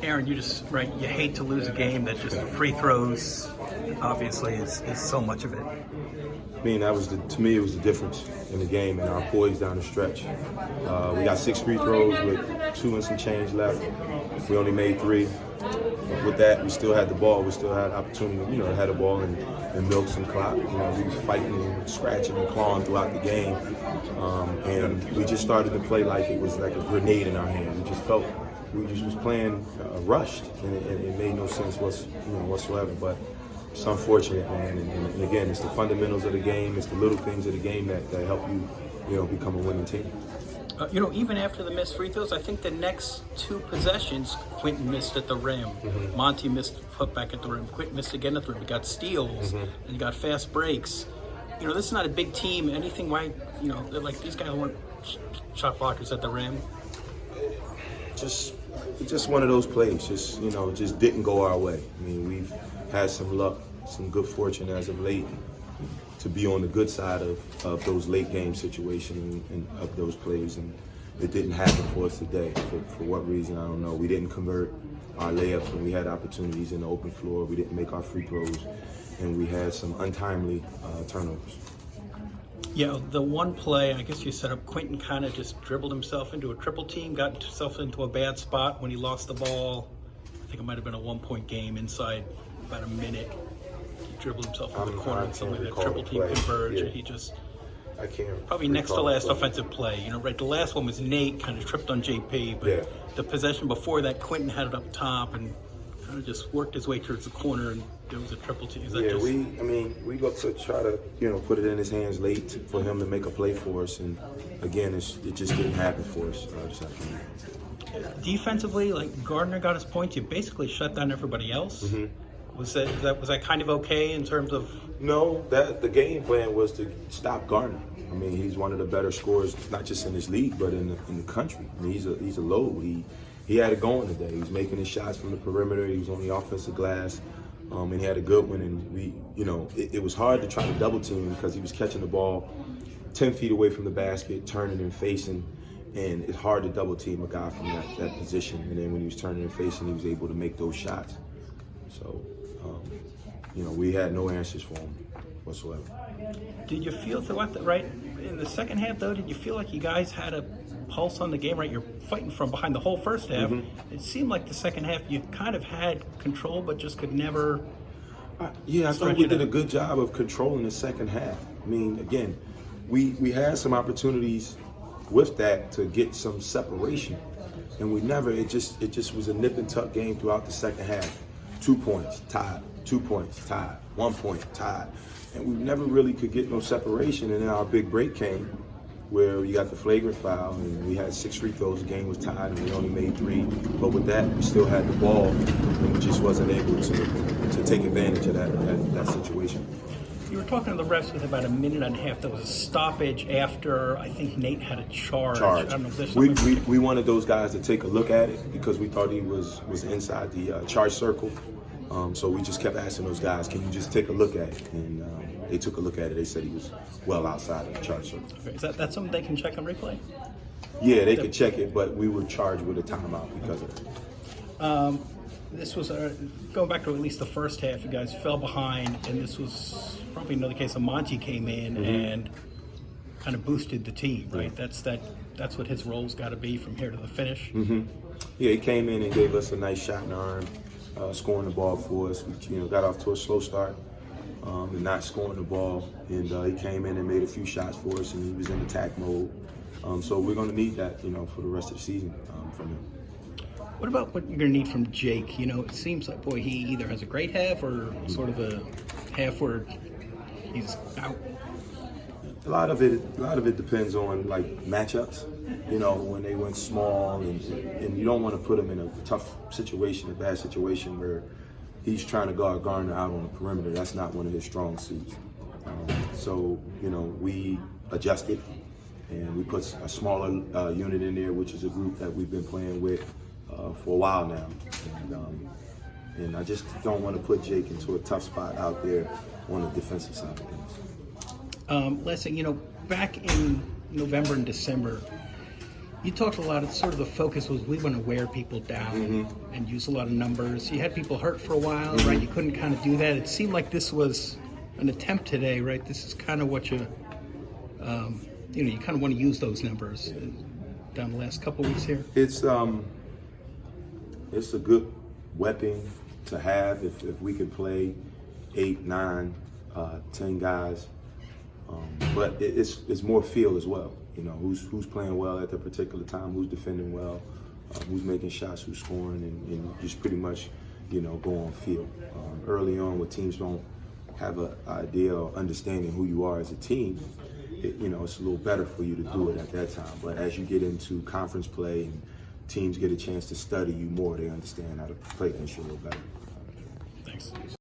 Aaron, you hate to lose a game that just free throws, obviously, is so much of it. I mean, to me, it was the difference in the game and our poise down the stretch. We got 6 free throws with 2 and some change left. We only made 3. But with that, we still had the ball. We still had opportunity, to have the ball and milk some clock. We was fighting and scratching and clawing throughout the game. And we just started to play like it was like a grenade in our hand. We just felt we just was playing rushed, and it made no sense whatsoever. But it's unfortunate, man. And again, it's the fundamentals of the game. It's the little things of the game that help you, become a winning team. Even after the missed free throws, I think the next 2 possessions, Quentin missed at the rim. Mm-hmm. Monty missed put back at the rim. Quentin missed again at the rim. He got steals, and he got fast breaks. This is not a big team. Anything why, like these guys weren't shot blockers at the rim. Just one of those plays. Just didn't go our way. I mean, we've had some luck, some good fortune as of late to be on the good side of those late game situations and of those plays, and it didn't happen for us today. For what reason, I don't know. We didn't convert our layups when we had opportunities in the open floor. We didn't make our free throws, and we had some untimely turnovers. Yeah, the one play, I guess you set up, Quentin kind of just dribbled himself into a triple team, got himself into a bad spot when he lost the ball. I think it might have been a 1-point game inside about a minute. He dribbled himself in the corner and something like that triple team converge, and he just I can't probably next to last offensive play. Right, the last one was Nate kind of tripped on JP, but the possession before that, Quentin had it up top and kind of just worked his way towards the corner, and there was a triple team. We looked to try to put it in his hands late for him to make a play for us, and again, it just didn't happen for us. Defensively, like Gardner got his points, you basically shut down everybody else. Mm-hmm. Was that kind of okay in terms of? No, the game plan was to stop Gardner. I mean, he's one of the better scorers, not just in this league, but in the country. I mean, he's a load. He had it going today. He was making his shots from the perimeter. He was on the offensive glass, and he had a good one. And it was hard to try to double team him because he was catching the ball 10 feet away from the basket, turning and facing. And it's hard to double team a guy from that position. And then when he was turning and facing, he was able to make those shots. So, we had no answers for him whatsoever. Did you feel right in the second half, though? Did you feel like you guys had a pulse on the game? Right, you're fighting from behind the whole first half. Mm-hmm. It seemed like the second half you kind of had control, but just could never. I thought we did a good job of controlling the second half. I mean, again, we had some opportunities with that to get some separation, and we never. It just was a nip and tuck game throughout the second half. 2 points, tied. 2 points, tied. 1 point, tied. And we never really could get no separation. And then our big break came where we got the flagrant foul and we had 6 free throws. The game was tied and we only made 3. But with that, we still had the ball and we just wasn't able to take advantage of that situation. You were talking to the refs with about a minute and a half. There was a stoppage after, I think Nate had a charge. I don't know if there's we wanted those guys to take a look at it because we thought he was inside the charge circle. So we just kept asking those guys, can you just take a look at it? And they took a look at it. They said he was well outside of the charge circle. Is that something they can check on replay? Yeah, they could check it, but we were charged with a timeout because of it. This was going back to at least the first half. You guys fell behind, and this was probably another case of Monty came in and kind of boosted the team, right? Yeah. That's what his role's got to be from here to the finish. Mm-hmm. Yeah, he came in and gave us a nice shot in the arm, scoring the ball for us. We got off to a slow start and not scoring the ball, and he came in and made a few shots for us, and he was in attack mode. So we're going to need that, for the rest of the season from him. What about what you're going to need from Jake? It seems like, he either has a great half or sort of a half where he's out. A lot of it depends on like matchups. When they went small, and you don't want to put him in a tough situation, a bad situation where he's trying to guard Gardner out on the perimeter. That's not one of his strong suits. So we adjusted and we put a smaller unit in there, which is a group that we've been playing with for a while now. And I just don't want to put Jake into a tough spot out there on the defensive side of things. Last thing, back in November and December, You talked a lot of sort of the focus was we want to wear people down and use a lot of numbers. You had people hurt for a while, right? You couldn't kind of do that. It seemed like this was an attempt today, right? This is kind of what you kind of want to use those numbers down the last couple weeks here. It's a good weapon to have if we could play 8, 9, 10 guys. But it's more feel as well. You know, who's playing well at that particular time, who's defending well, who's making shots, who's scoring, and just pretty much, go on feel. Early on, when teams don't have an idea or understanding who you are as a team, it's a little better for you to do it at that time. But as you get into conference play and teams get a chance to study you more, they understand how to play against you a little better. Thanks.